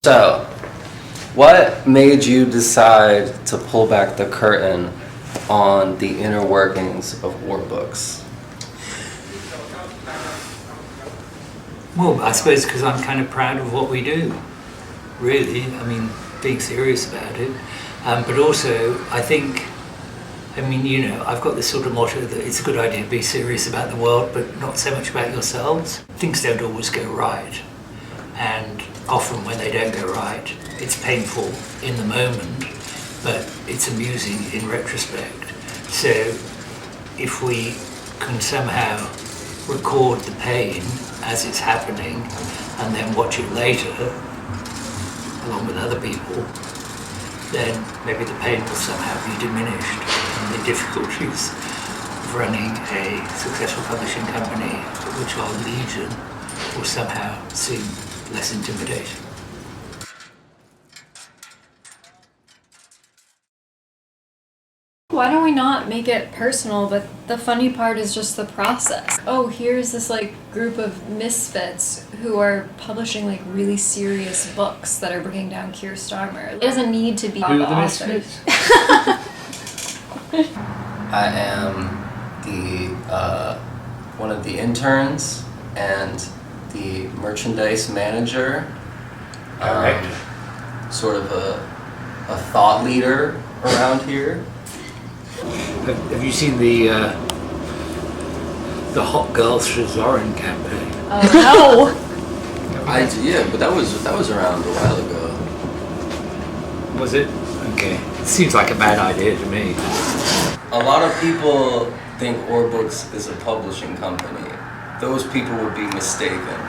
So, what made you decide to pull back the curtain on the inner workings of war books? Well, I suppose because I'm kind of proud of what we do, really. I mean, being serious about it. But also, I think, I've got this sort of motto that it's a good idea to be serious about the world, but not so much about yourselves. Things don't always go right. And often when they don't go right, it's painful in the moment, but it's amusing in retrospect. So if we can somehow record the pain as it's happening and then watch it later, along with other people, then maybe the pain will somehow be diminished and the difficulties of running a successful publishing company, which are legion, will somehow seem less intimidating. Why don't we not make it personal, but the funny part is just the process? Oh, here's this group of misfits who are publishing really serious books that are bringing down Keir Starmer. It doesn't need to be Who are the authors. misfits? I am the one of the interns and the merchandise manager. Correct. Sort of a thought leader around here. Have you seen the Hot Girls Shazoran campaign? Oh Yeah, but that was around a while ago. Was it? Okay. It seems like a bad idea to me. A lot of people think Orbooks is a publishing company. Those people would be mistaken.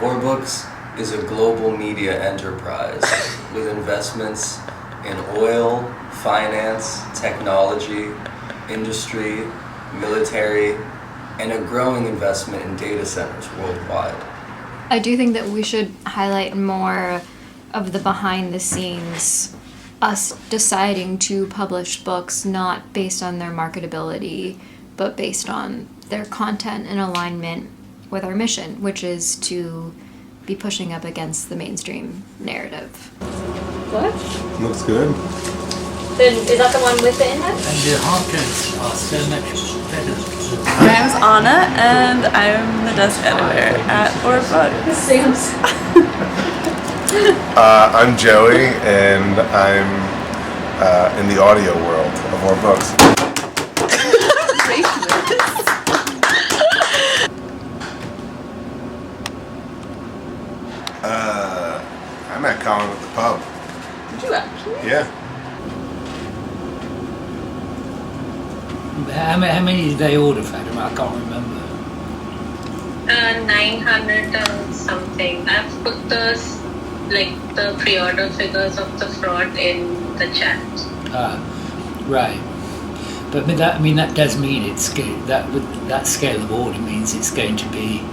Orbooks is a global media enterprise with investments in oil, finance, technology, industry, military, and a growing investment in data centers worldwide. I do think that we should highlight more of the behind the scenes, us deciding to publish books not based on their marketability, but based on their content in alignment with our mission, which is to be pushing up against the mainstream narrative. What? Looks good. Then is that the one with the index? And the Hopkins are so much better. My name's Anna, and I'm the desk editor at Orbooks. Sam's. I'm Joey, and I'm in the audio world of Orbooks. I met Colin at the pub. Did you actually? Yeah. How many did they order, Fatima? I can't remember. 900 and something. I've put the pre-order figures of the fraud in the chat. Right. But that does mean it's that with that scale of order means it's going to be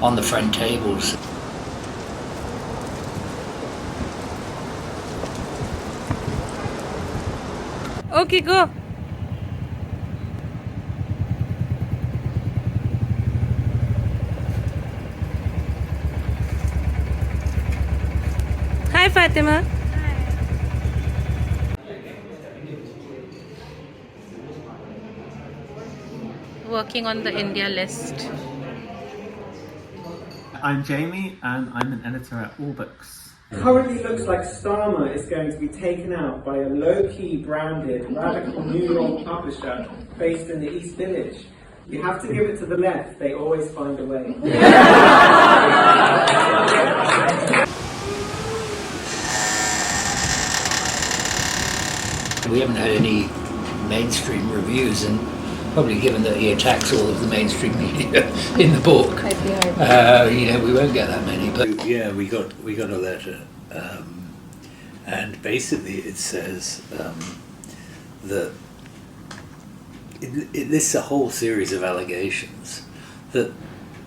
on the front tables. Okay, go. Hi, Fatima. Working on the India list. I'm Jamie, and I'm an editor at Orbooks. Currently looks like Starmer is going to be taken out by a low-key branded radical New York publisher based in the East Village. You have to give it to the left, they always find a way. We haven't had any mainstream reviews, and probably given that he attacks all of the mainstream media in the book, we won't get that many. But yeah, we got a letter, and basically it says that it lists a whole series of allegations that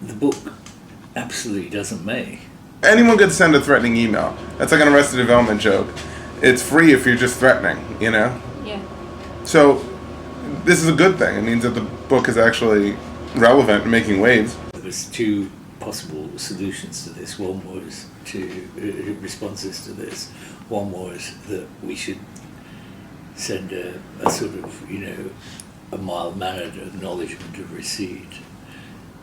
the book absolutely doesn't make. Anyone could send a threatening email. That's like an Arrested Development joke. It's free if you're just threatening, you know? Yeah. So, this is a good thing. It means that the book is actually relevant and making waves. It was two possible solutions to this. One was responses to this. One was that we should send a sort of, a mild-mannered acknowledgement of receipt.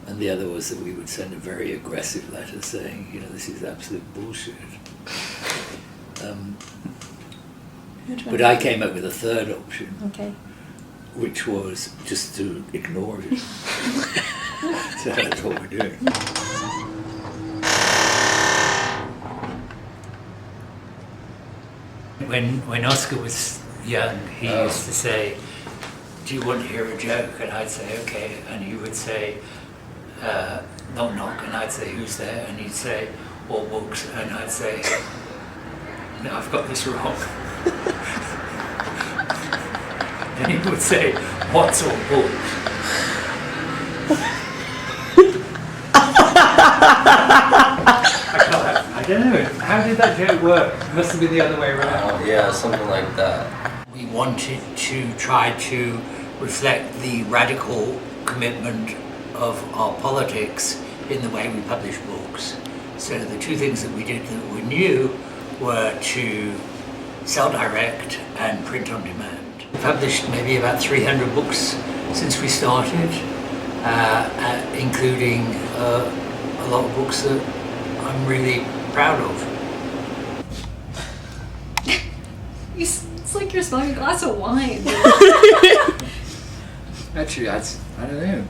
And the other was that we would send a very aggressive letter saying, this is absolute bullshit. But I came up with a third option. Okay. Which was just to ignore it. So that's what we're doing. When Oscar was young, he used to say, "Do you want to hear a joke?" And I'd say, "Okay." And he would say, "Knock knock." And I'd say, "Who's there?" And he'd say, "All books." And I'd say, "No, I've got this wrong." And he would say, "What's all books?" I don't know. How did that joke work? It must have been the other way around. Yeah, something like that. We wanted to try to reflect the radical commitment of our politics in the way we publish books. So the two things that we did that were new were to sell direct and print on demand. We published maybe about 300 books since we started, including a lot of books that I'm really proud of. It's like you're smelling a glass of wine. Actually, I don't know.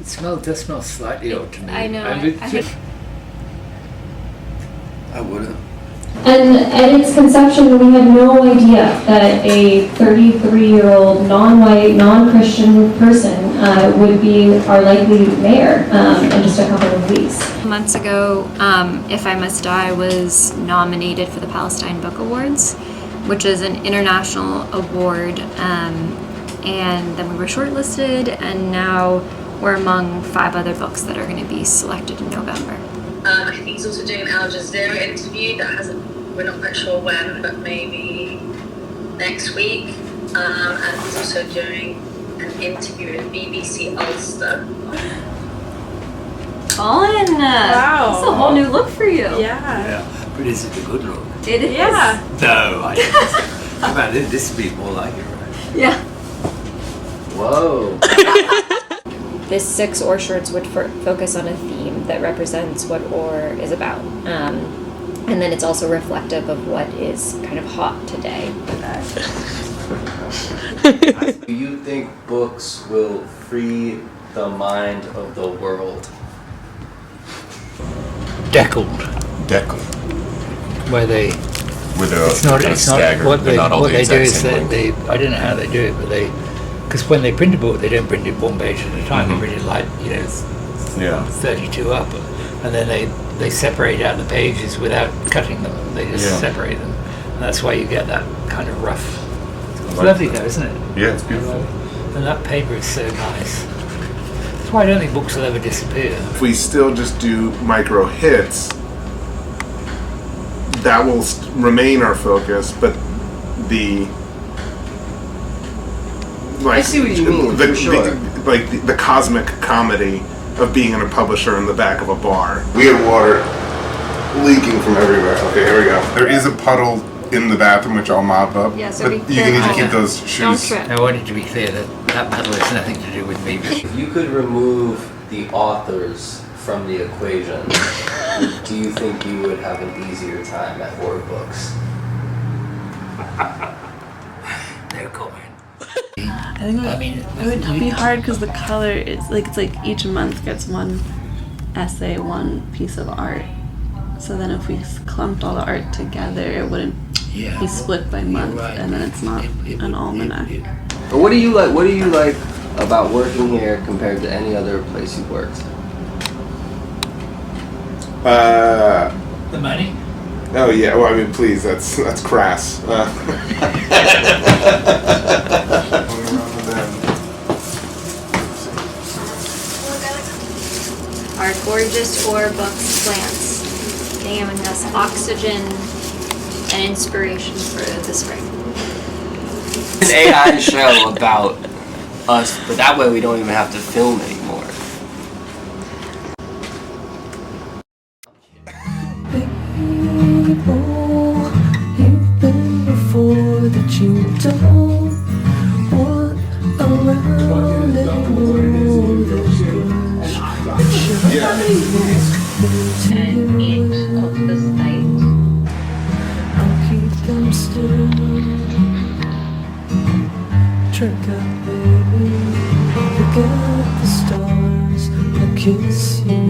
It does smell slightly odd to me. I know. I wouldn't. And at its conception, we had no idea that a 33-year-old non-white, non-Christian person would be our likely mayor in just a couple of weeks. Months ago, If I Must Die was nominated for the Palestine Book Awards, which is an international award, and then we were shortlisted, and now we're among 5 other books that are going to be selected in November. I think he's also doing an Al Jazeera interview that we're not quite sure when, but maybe next week. And he's also doing an interview with BBC Ulster. Colin, Wow. That's a whole new look for you. Yeah. But is it a good look? It is. Yeah. No, I don't. How about this? This would be more like it, right? Yeah. Whoa. This 6 Or shirts would focus on a theme that represents what Or is about. And then it's also reflective of what is kind of hot today. Do you think books will free the mind of the world? Deckled. Where they... It's not what they do is that they, I don't know how they do it, but because when they print a book, they don't print it one page at a time. They print it like 32 up, and then they separate out the pages without cutting them. They just separate them, and that's why you get that kind of rough. It's lovely though, isn't it? Yeah, it's beautiful. And that paper is so nice. That's why I don't think books will ever disappear. If we still just do micro hits, that will remain our focus, but I see what you mean, for sure. The cosmic comedy of being in a publisher in the back of a bar. We had water leaking from everywhere. Okay, here we go. There is a puddle in the bathroom which I'll mop up. Yeah, so but you need to keep those Don't shoes. trip. I wanted to be clear that battle has nothing to do with me. If you could remove the authors from the equation, do you think you would have an easier time at Or Books? No comment. I think it would be hard because the color is it's like each month gets one essay, one piece of art. So then if we clumped all the art together, it wouldn't be split by month, and then it's not an almanac. But what do you like? What do you like about working here compared to any other place you've worked? The money? Oh yeah. Well, I mean, please, that's crass. Our gorgeous Or Books plants, giving us oxygen and inspiration for the spring. An AI show about us, but that way we don't even have to film anymore. you don't want around anymore. There's bush And each of the state. I'll keep them still. Drink up, baby. Look at the stars. I'll kiss you.